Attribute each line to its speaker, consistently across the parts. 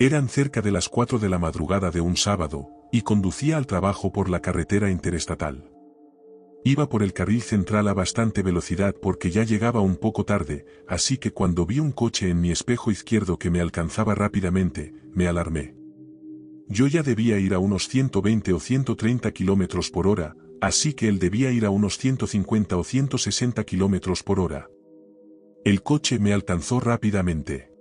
Speaker 1: Eran cerca de las 4 de la madrugada de un sábado, y conducía al trabajo por la carretera interestatal. Iba por el carril central a bastante velocidad porque ya llegaba un poco tarde, así que cuando vi un coche en mi espejo izquierdo que me alcanzaba rápidamente, me alarmé. Yo ya debía ir a unos 120 o 130 kilómetros por hora, así que él debía ir a unos 150 o 160 kilómetros por hora. El coche me alcanzó rápidamente.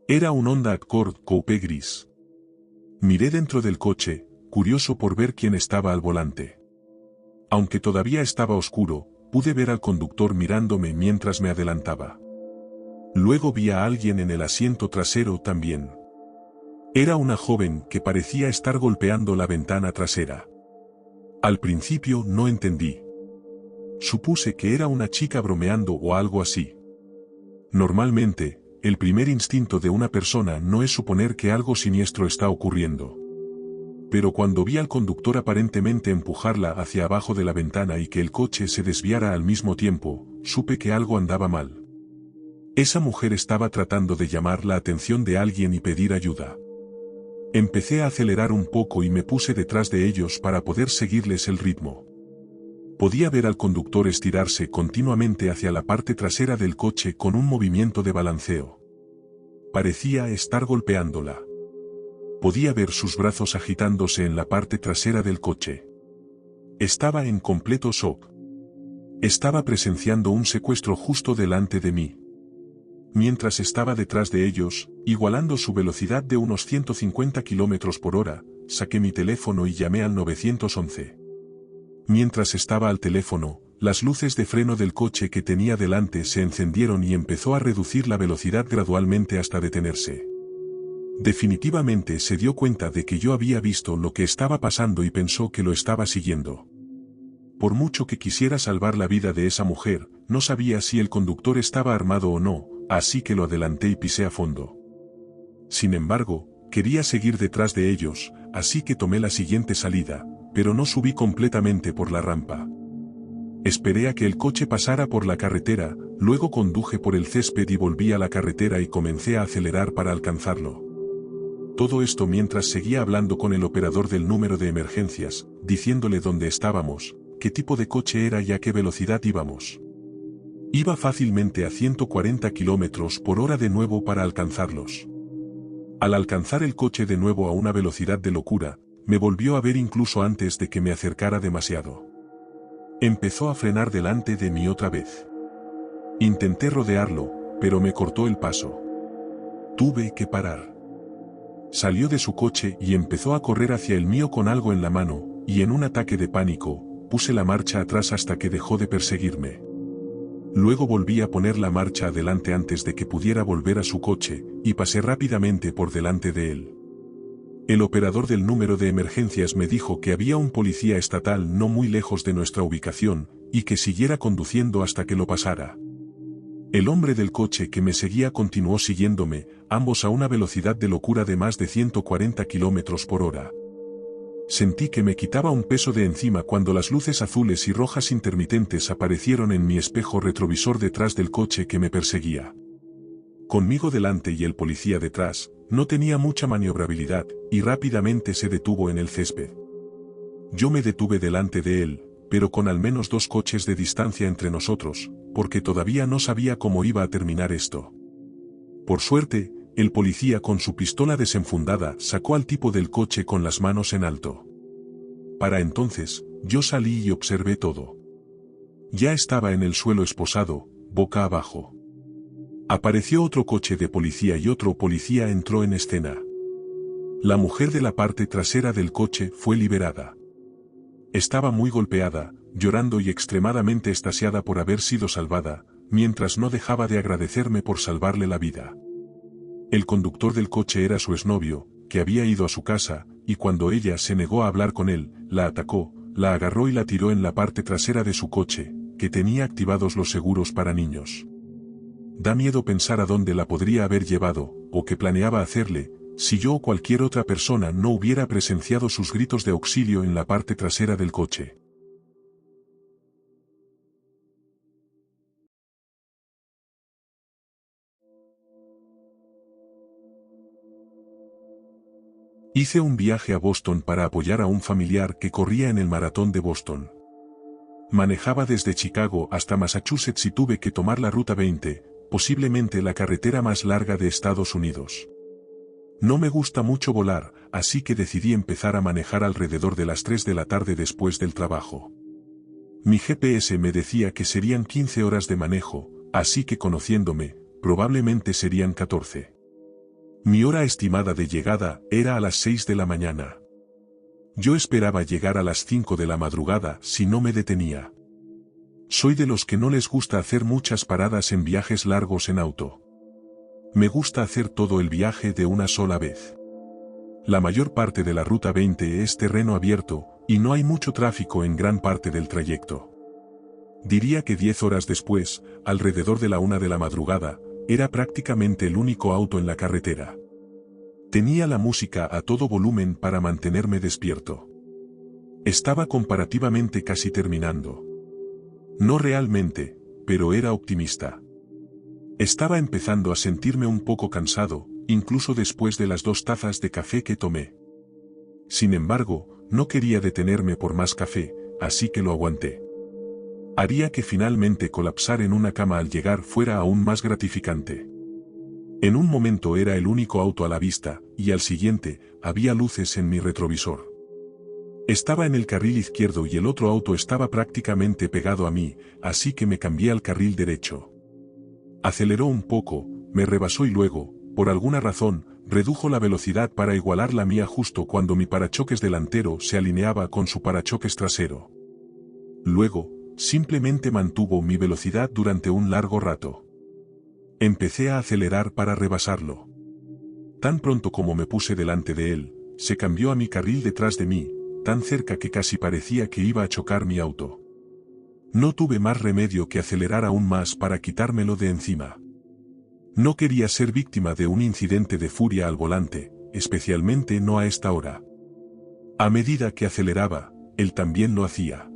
Speaker 1: Era un Honda Accord Coupe gris. Miré dentro del coche, curioso por ver quién estaba al volante. Aunque todavía estaba oscuro, pude ver al conductor mirándome mientras me adelantaba. Luego vi a alguien en el asiento trasero también. Era una joven que parecía estar golpeando la ventana trasera. Al principio no entendí. Supuse que era una chica bromeando o algo así. Normalmente, el primer instinto de una persona no es suponer que algo siniestro está ocurriendo. Pero cuando vi al conductor aparentemente empujarla hacia abajo de la ventana y que el coche se desviara al mismo tiempo, supe que algo andaba mal. Esa mujer estaba tratando de llamar la atención de alguien y pedir ayuda. Empecé a acelerar un poco y me puse detrás de ellos para poder seguirles el ritmo. Podía ver al conductor estirarse continuamente hacia la parte trasera del coche con un movimiento de balanceo. Parecía estar golpeándola. Podía ver sus brazos agitándose en la parte trasera del coche. Estaba en completo shock. Estaba presenciando un secuestro justo delante de mí. Mientras estaba detrás de ellos, igualando su velocidad de unos 150 kilómetros por hora, saqué mi teléfono y llamé al 911. Mientras estaba al teléfono, las luces de freno del coche que tenía delante se encendieron y empezó a reducir la velocidad gradualmente hasta detenerse. Definitivamente se dio cuenta de que yo había visto lo que estaba pasando y pensó que lo estaba siguiendo. Por mucho que quisiera salvar la vida de esa mujer, no sabía si el conductor estaba armado o no, así que lo adelanté y pisé a fondo. Sin embargo, quería seguir detrás de ellos, así que tomé la siguiente salida, pero no subí completamente por la rampa. Esperé a que el coche pasara por la carretera, luego conduje por el césped y volví a la carretera y comencé a acelerar para alcanzarlo. Todo esto mientras seguía hablando con el operador del número de emergencias, diciéndole dónde estábamos, qué tipo de coche era y a qué velocidad íbamos. Iba fácilmente a 140 kilómetros por hora de nuevo para alcanzarlos. Al alcanzar el coche de nuevo a una velocidad de locura, me volvió a ver incluso antes de que me acercara demasiado. Empezó a frenar delante de mí otra vez. Intenté rodearlo, pero me cortó el paso. Tuve que parar. Salió de su coche y empezó a correr hacia el mío con algo en la mano, y en un ataque de pánico, puse la marcha atrás hasta que dejó de perseguirme. Luego volví a poner la marcha adelante antes de que pudiera volver a su coche, y pasé rápidamente por delante de él. El operador del número de emergencias me dijo que había un policía estatal no muy lejos de nuestra ubicación, y que siguiera conduciendo hasta que lo pasara. El hombre del coche que me seguía continuó siguiéndome, ambos a una velocidad de locura de más de 140 kilómetros por hora. Sentí que me quitaba un peso de encima cuando las luces azules y rojas intermitentes aparecieron en mi espejo retrovisor detrás del coche que me perseguía. Conmigo delante y el policía detrás, no tenía mucha maniobrabilidad, y rápidamente se detuvo en el césped. Yo me detuve delante de él, pero con al menos 2 coches de distancia entre nosotros, porque todavía no sabía cómo iba a terminar esto. Por suerte, el policía con su pistola desenfundada sacó al tipo del coche con las manos en alto. Para entonces, yo salí y observé todo. Ya estaba en el suelo esposado, boca abajo. Apareció otro coche de policía y otro policía entró en escena. La mujer de la parte trasera del coche fue liberada. Estaba muy golpeada, llorando y extremadamente extasiada por haber sido salvada, mientras no dejaba de agradecerme por salvarle la vida. El conductor del coche era su exnovio, que había ido a su casa, y cuando ella se negó a hablar con él, la atacó, la agarró y la tiró en la parte trasera de su coche, que tenía activados los seguros para niños. Da miedo pensar a dónde la podría haber llevado, o qué planeaba hacerle, si yo o cualquier otra persona no hubiera presenciado sus gritos de auxilio en la parte trasera del coche. Hice un viaje a Boston para apoyar a un familiar que corría en el maratón de Boston. Manejaba desde Chicago hasta Massachusetts y tuve que tomar la Ruta 20, posiblemente la carretera más larga de Estados Unidos. No me gusta mucho volar, así que decidí empezar a manejar alrededor de las 3 de la tarde después del trabajo. Mi GPS me decía que serían 15 horas de manejo, así que conociéndome, probablemente serían 14. Mi hora estimada de llegada era a las 6 de la mañana. Yo esperaba llegar a las 5 de la madrugada si no me detenía. Soy de los que no les gusta hacer muchas paradas en viajes largos en auto. Me gusta hacer todo el viaje de una sola vez. La mayor parte de la Ruta 20 es terreno abierto, y no hay mucho tráfico en gran parte del trayecto. Diría que 10 horas después, alrededor de la 1 de la madrugada, era prácticamente el único auto en la carretera. Tenía la música a todo volumen para mantenerme despierto. Estaba comparativamente casi terminando. No realmente, pero era optimista. Estaba empezando a sentirme un poco cansado, incluso después de las 2 tazas de café que tomé. Sin embargo, no quería detenerme por más café, así que lo aguanté. Haría que finalmente colapsar en una cama al llegar fuera aún más gratificante. En un momento era el único auto a la vista, y al siguiente, había luces en mi retrovisor. Estaba en el carril izquierdo y el otro auto estaba prácticamente pegado a mí, así que me cambié al carril derecho. Aceleró un poco, me rebasó y luego, por alguna razón, redujo la velocidad para igualar la mía justo cuando mi parachoques delantero se alineaba con su parachoques trasero. Luego, simplemente mantuvo mi velocidad durante un largo rato. Empecé a acelerar para rebasarlo. Tan pronto como me puse delante de él, se cambió a mi carril detrás de mí, tan cerca que casi parecía que iba a chocar mi auto. No tuve más remedio que acelerar aún más para quitármelo de encima. No quería ser víctima de un incidente de furia al volante, especialmente no a esta hora. A medida que aceleraba, él también lo hacía.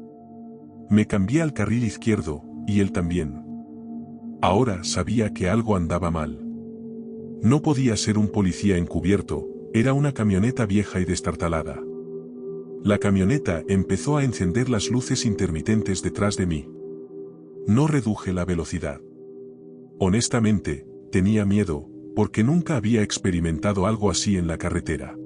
Speaker 1: Me cambié al carril izquierdo, y él también. Ahora sabía que algo andaba mal. No podía ser un policía encubierto, era una camioneta vieja y destartalada. La camioneta empezó a encender las luces intermitentes detrás de mí. No reduje la velocidad. Honestamente, tenía miedo, porque nunca había experimentado algo así en la carretera.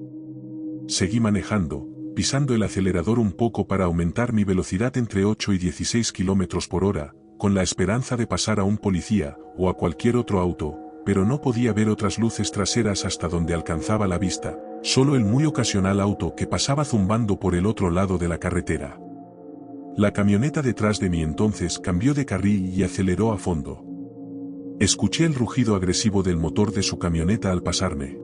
Speaker 1: Seguí manejando, pisando el acelerador un poco para aumentar mi velocidad entre 8 y 16 km por hora, con la esperanza de pasar a un policía, o a cualquier otro auto, pero no podía ver otras luces traseras hasta donde alcanzaba la vista, solo el muy ocasional auto que pasaba zumbando por el otro lado de la carretera. La camioneta detrás de mí entonces cambió de carril y aceleró a fondo. Escuché el rugido agresivo del motor de su camioneta al pasarme.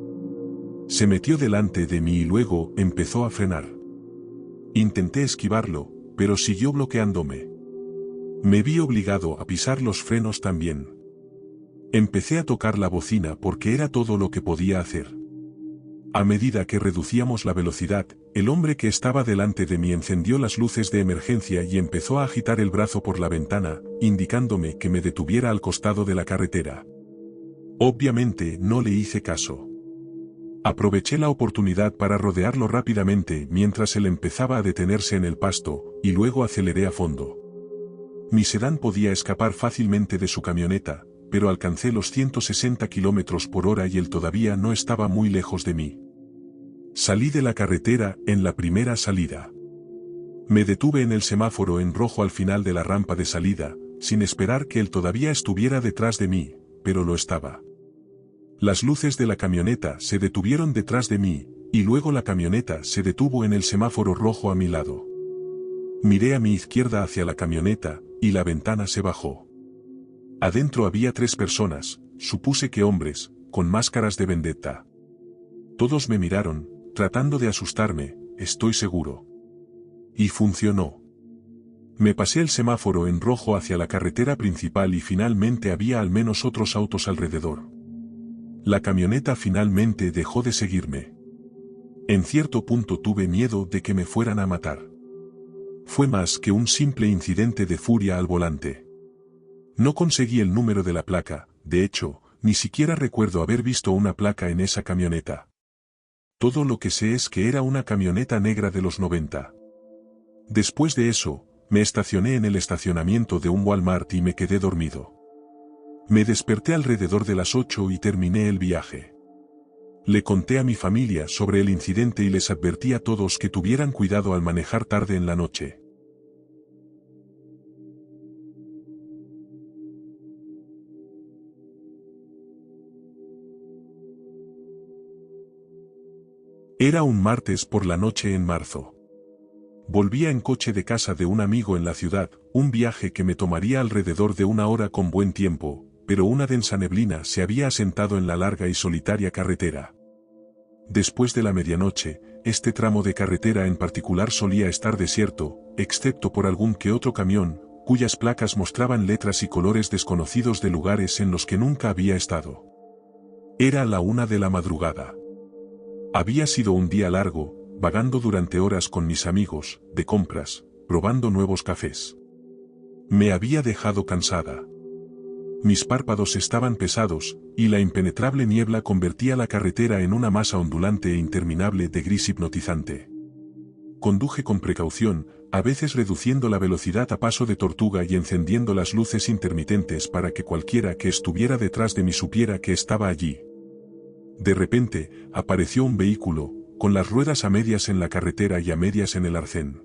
Speaker 1: Se metió delante de mí y luego empezó a frenar. Intenté esquivarlo, pero siguió bloqueándome. Me vi obligado a pisar los frenos también. Empecé a tocar la bocina porque era todo lo que podía hacer. A medida que reducíamos la velocidad, el hombre que estaba delante de mí encendió las luces de emergencia y empezó a agitar el brazo por la ventana, indicándome que me detuviera al costado de la carretera. Obviamente no le hice caso. Aproveché la oportunidad para rodearlo rápidamente mientras él empezaba a detenerse en el pasto, y luego aceleré a fondo. Mi sedán podía escapar fácilmente de su camioneta, pero alcancé los 160 km por hora y él todavía no estaba muy lejos de mí. Salí de la carretera en la primera salida. Me detuve en el semáforo en rojo al final de la rampa de salida, sin esperar que él todavía estuviera detrás de mí, pero lo estaba. Las luces de la camioneta se detuvieron detrás de mí, y luego la camioneta se detuvo en el semáforo rojo a mi lado. Miré a mi izquierda hacia la camioneta, y la ventana se bajó. Adentro había 3 personas, supuse que hombres, con máscaras de vendetta. Todos me miraron, tratando de asustarme, estoy seguro. Y funcionó. Me pasé el semáforo en rojo hacia la carretera principal y finalmente había al menos otros autos alrededor. La camioneta finalmente dejó de seguirme. En cierto punto tuve miedo de que me fueran a matar. Fue más que un simple incidente de furia al volante. No conseguí el número de la placa, de hecho, ni siquiera recuerdo haber visto una placa en esa camioneta. Todo lo que sé es que era una camioneta negra de los 90. Después de eso, me estacioné en el estacionamiento de un Walmart y me quedé dormido. Me desperté alrededor de las 8 y terminé el viaje. Le conté a mi familia sobre el incidente y les advertí a todos que tuvieran cuidado al manejar tarde en la noche. Era un martes por la noche en marzo. Volvía en coche de casa de un amigo en la ciudad, un viaje que me tomaría alrededor de 1 hora con buen tiempo, pero una densa neblina se había asentado en la larga y solitaria carretera. Después de la medianoche, este tramo de carretera en particular solía estar desierto, excepto por algún que otro camión, cuyas placas mostraban letras y colores desconocidos de lugares en los que nunca había estado. Era la 1 de la madrugada. Había sido un día largo, vagando durante horas con mis amigos, de compras, probando nuevos cafés. Me había dejado cansada. Mis párpados estaban pesados, y la impenetrable niebla convertía la carretera en una masa ondulante e interminable de gris hipnotizante. Conduje con precaución, a veces reduciendo la velocidad a paso de tortuga y encendiendo las luces intermitentes para que cualquiera que estuviera detrás de mí supiera que estaba allí. De repente, apareció un vehículo, con las ruedas a medias en la carretera y a medias en el arcén.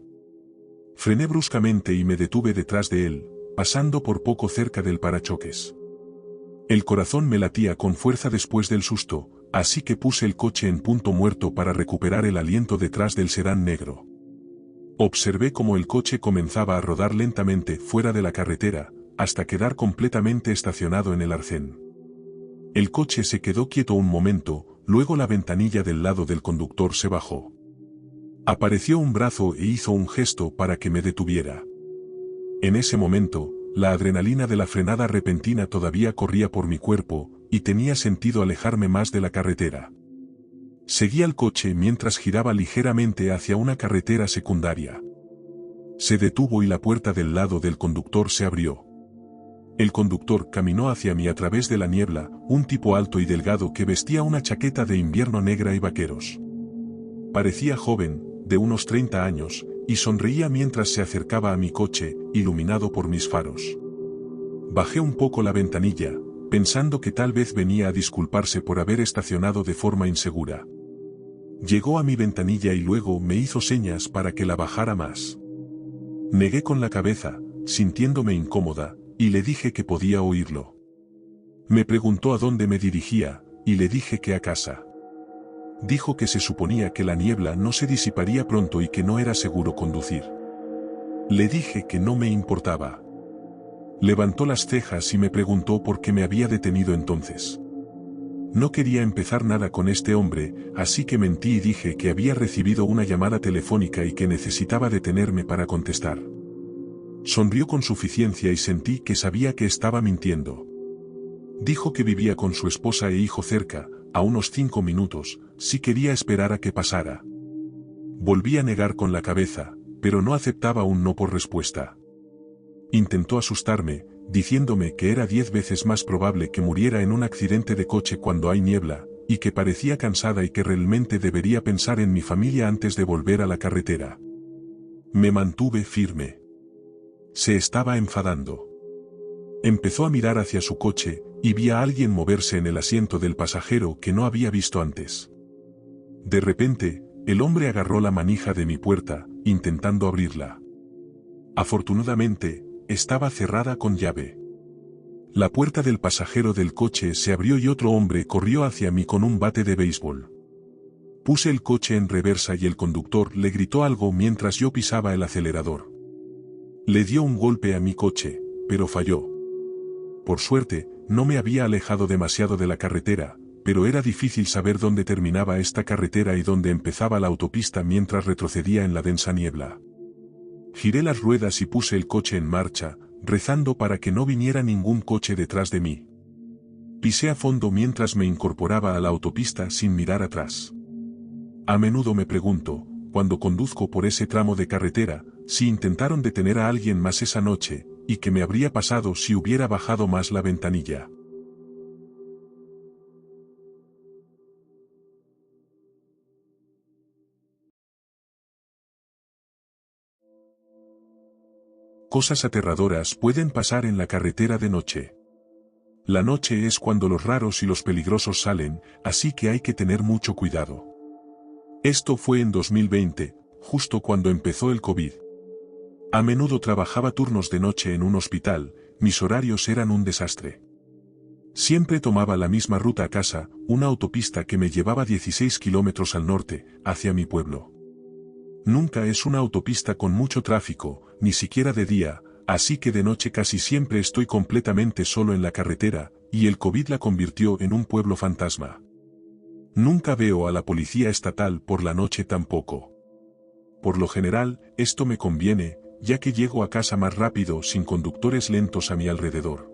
Speaker 1: Frené bruscamente y me detuve detrás de él, pasando por poco cerca del parachoques. El corazón me latía con fuerza después del susto, así que puse el coche en punto muerto para recuperar el aliento detrás del sedán negro. Observé cómo el coche comenzaba a rodar lentamente fuera de la carretera, hasta quedar completamente estacionado en el arcén. El coche se quedó quieto un momento, luego la ventanilla del lado del conductor se bajó. Apareció un brazo e hizo un gesto para que me detuviera. En ese momento, la adrenalina de la frenada repentina todavía corría por mi cuerpo, y tenía sentido alejarme más de la carretera. Seguí al coche mientras giraba ligeramente hacia una carretera secundaria. Se detuvo y la puerta del lado del conductor se abrió. El conductor caminó hacia mí a través de la niebla, un tipo alto y delgado que vestía una chaqueta de invierno negra y vaqueros. Parecía joven, de unos 30 años, y sonreía mientras se acercaba a mi coche, iluminado por mis faros. Bajé un poco la ventanilla, pensando que tal vez venía a disculparse por haber estacionado de forma insegura. Llegó a mi ventanilla y luego me hizo señas para que la bajara más. Negué con la cabeza, sintiéndome incómoda, y le dije que podía oírlo. Me preguntó a dónde me dirigía, y le dije que a casa. Dijo que se suponía que la niebla no se disiparía pronto y que no era seguro conducir. Le dije que no me importaba. Levantó las cejas y me preguntó por qué me había detenido entonces. No quería empezar nada con este hombre, así que mentí y dije que había recibido una llamada telefónica y que necesitaba detenerme para contestar. Sonrió con suficiencia y sentí que sabía que estaba mintiendo. Dijo que vivía con su esposa e hijo cerca, a unos 5 minutos, si quería esperar a que pasara. Volví a negar con la cabeza, pero no aceptaba un no por respuesta. Intentó asustarme, diciéndome que era 10 veces más probable que muriera en un accidente de coche cuando hay niebla, y que parecía cansada y que realmente debería pensar en mi familia antes de volver a la carretera. Me mantuve firme. Se estaba enfadando. Empezó a mirar hacia su coche, y vi a alguien moverse en el asiento del pasajero que no había visto antes. De repente, el hombre agarró la manija de mi puerta, intentando abrirla. Afortunadamente, estaba cerrada con llave. La puerta del pasajero del coche se abrió y otro hombre corrió hacia mí con un bate de béisbol. Puse el coche en reversa y el conductor le gritó algo mientras yo pisaba el acelerador. Le dio un golpe a mi coche, pero falló. Por suerte, no me había alejado demasiado de la carretera, pero era difícil saber dónde terminaba esta carretera y dónde empezaba la autopista mientras retrocedía en la densa niebla. Giré las ruedas y puse el coche en marcha, rezando para que no viniera ningún coche detrás de mí. Pisé a fondo mientras me incorporaba a la autopista sin mirar atrás. A menudo me pregunto, cuando conduzco por ese tramo de carretera, si intentaron detener a alguien más esa noche, y qué me habría pasado si hubiera bajado más la ventanilla. Cosas aterradoras pueden pasar en la carretera de noche. La noche es cuando los raros y los peligrosos salen, así que hay que tener mucho cuidado. Esto fue en 2020, justo cuando empezó el COVID. A menudo trabajaba turnos de noche en un hospital, mis horarios eran un desastre. Siempre tomaba la misma ruta a casa, una autopista que me llevaba 16 kilómetros al norte, hacia mi pueblo. Nunca es una autopista con mucho tráfico, ni siquiera de día, así que de noche casi siempre estoy completamente solo en la carretera, y el COVID la convirtió en un pueblo fantasma. Nunca veo a la policía estatal por la noche tampoco. Por lo general, esto me conviene, ya que llego a casa más rápido sin conductores lentos a mi alrededor.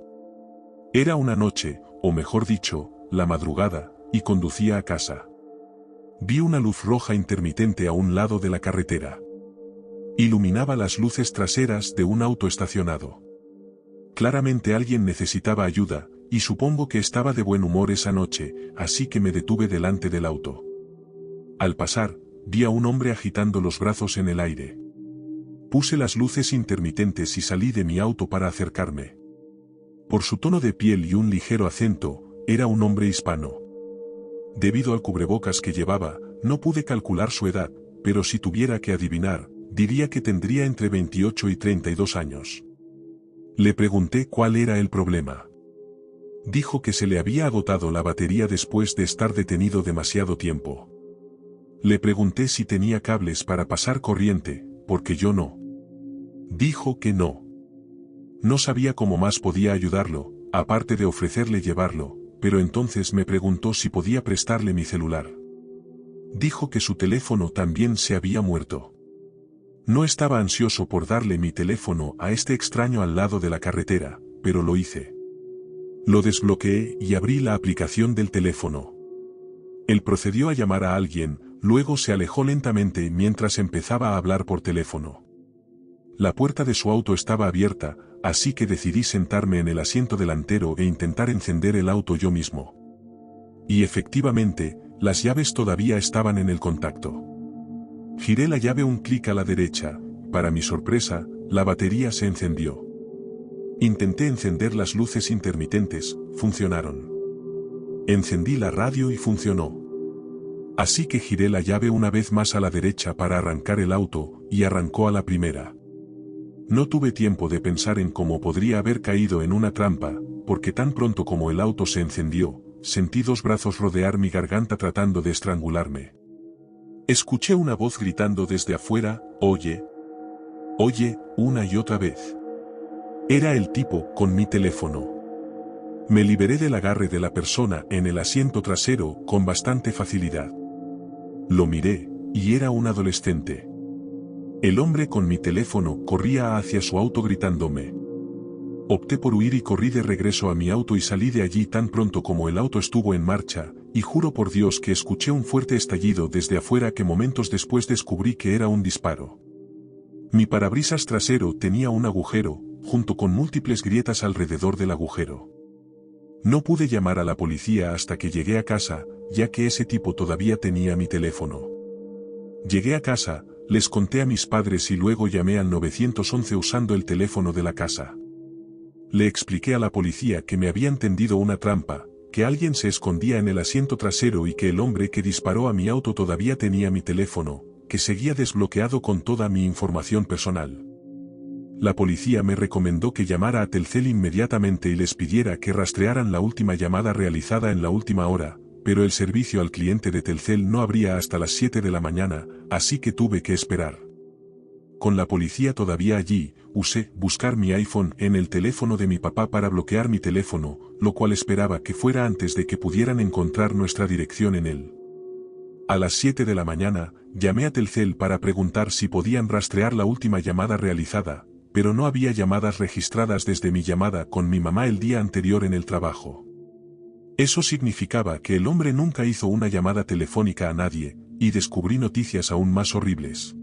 Speaker 1: Era una noche, o mejor dicho, la madrugada, y conducía a casa. Vi una luz roja intermitente a un lado de la carretera. Iluminaba las luces traseras de un auto estacionado. Claramente alguien necesitaba ayuda, y supongo que estaba de buen humor esa noche, así que me detuve delante del auto. Al pasar, vi a un hombre agitando los brazos en el aire. Puse las luces intermitentes y salí de mi auto para acercarme. Por su tono de piel y un ligero acento, era un hombre hispano. Debido al cubrebocas que llevaba, no pude calcular su edad, pero si tuviera que adivinar, diría que tendría entre 28 y 32 años. Le pregunté cuál era el problema. Dijo que se le había agotado la batería después de estar detenido demasiado tiempo. Le pregunté si tenía cables para pasar corriente, porque yo no. Dijo que no. No sabía cómo más podía ayudarlo, aparte de ofrecerle llevarlo, pero entonces me preguntó si podía prestarle mi celular. Dijo que su teléfono también se había muerto. No estaba ansioso por darle mi teléfono a este extraño al lado de la carretera, pero lo hice. Lo desbloqueé y abrí la aplicación del teléfono. Él procedió a llamar a alguien, luego se alejó lentamente mientras empezaba a hablar por teléfono. La puerta de su auto estaba abierta, así que decidí sentarme en el asiento delantero e intentar encender el auto yo mismo. Y efectivamente, las llaves todavía estaban en el contacto. Giré la llave un clic a la derecha, para mi sorpresa, la batería se encendió. Intenté encender las luces intermitentes, funcionaron. Encendí la radio y funcionó. Así que giré la llave una vez más a la derecha para arrancar el auto, y arrancó a la primera. No tuve tiempo de pensar en cómo podría haber caído en una trampa, porque tan pronto como el auto se encendió, sentí dos brazos rodear mi garganta tratando de estrangularme. Escuché una voz gritando desde afuera, «Oye, oye», una y otra vez. Era el tipo con mi teléfono. Me liberé del agarre de la persona en el asiento trasero con bastante facilidad. Lo miré, y era un adolescente. El hombre con mi teléfono corría hacia su auto gritándome. Opté por huir y corrí de regreso a mi auto y salí de allí tan pronto como el auto estuvo en marcha, y juro por Dios que escuché un fuerte estallido desde afuera que momentos después descubrí que era un disparo. Mi parabrisas trasero tenía un agujero, junto con múltiples grietas alrededor del agujero. No pude llamar a la policía hasta que llegué a casa, ya que ese tipo todavía tenía mi teléfono. Llegué a casa, les conté a mis padres y luego llamé al 911 usando el teléfono de la casa. Le expliqué a la policía que me habían tendido una trampa, que alguien se escondía en el asiento trasero y que el hombre que disparó a mi auto todavía tenía mi teléfono, que seguía desbloqueado con toda mi información personal. La policía me recomendó que llamara a Telcel inmediatamente y les pidiera que rastrearan la última llamada realizada en la última hora, pero el servicio al cliente de Telcel no abría hasta las 7 de la mañana, así que tuve que esperar. Con la policía todavía allí, usé buscar mi iPhone en el teléfono de mi papá para bloquear mi teléfono, lo cual esperaba que fuera antes de que pudieran encontrar nuestra dirección en él. A las 7 de la mañana, llamé a Telcel para preguntar si podían rastrear la última llamada realizada, pero no había llamadas registradas desde mi llamada con mi mamá el día anterior en el trabajo. Eso significaba que el hombre nunca hizo una llamada telefónica a nadie, y descubrí noticias aún más horribles.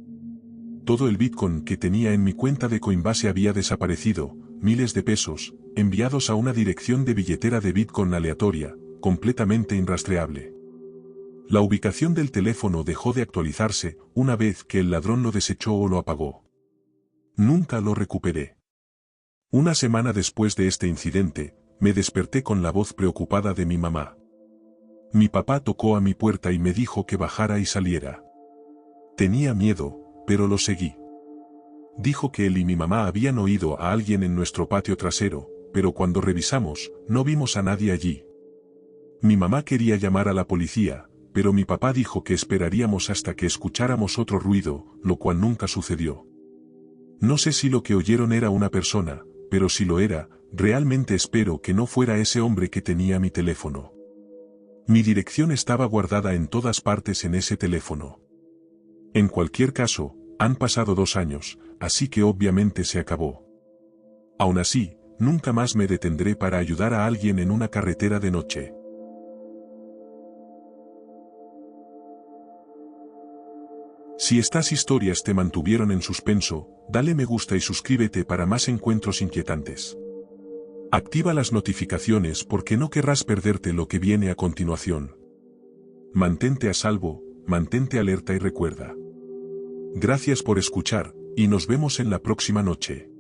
Speaker 1: Todo el Bitcoin que tenía en mi cuenta de Coinbase había desaparecido, miles de pesos, enviados a una dirección de billetera de Bitcoin aleatoria, completamente irrastreable. La ubicación del teléfono dejó de actualizarse una vez que el ladrón lo desechó o lo apagó. Nunca lo recuperé. Una semana después de este incidente, me desperté con la voz preocupada de mi mamá. Mi papá tocó a mi puerta y me dijo que bajara y saliera. Tenía miedo, pero lo seguí. Dijo que él y mi mamá habían oído a alguien en nuestro patio trasero, pero cuando revisamos, no vimos a nadie allí. Mi mamá quería llamar a la policía, pero mi papá dijo que esperaríamos hasta que escucháramos otro ruido, lo cual nunca sucedió. No sé si lo que oyeron era una persona, pero si lo era, realmente espero que no fuera ese hombre que tenía mi teléfono. Mi dirección estaba guardada en todas partes en ese teléfono. En cualquier caso, han pasado 2 años, así que obviamente se acabó. Aún así, nunca más me detendré para ayudar a alguien en una carretera de noche. Si estas historias te mantuvieron en suspenso, dale me gusta y suscríbete para más encuentros inquietantes. Activa las notificaciones porque no querrás perderte lo que viene a continuación. Mantente a salvo, mantente alerta y recuerda. Gracias por escuchar, y nos vemos en la próxima noche.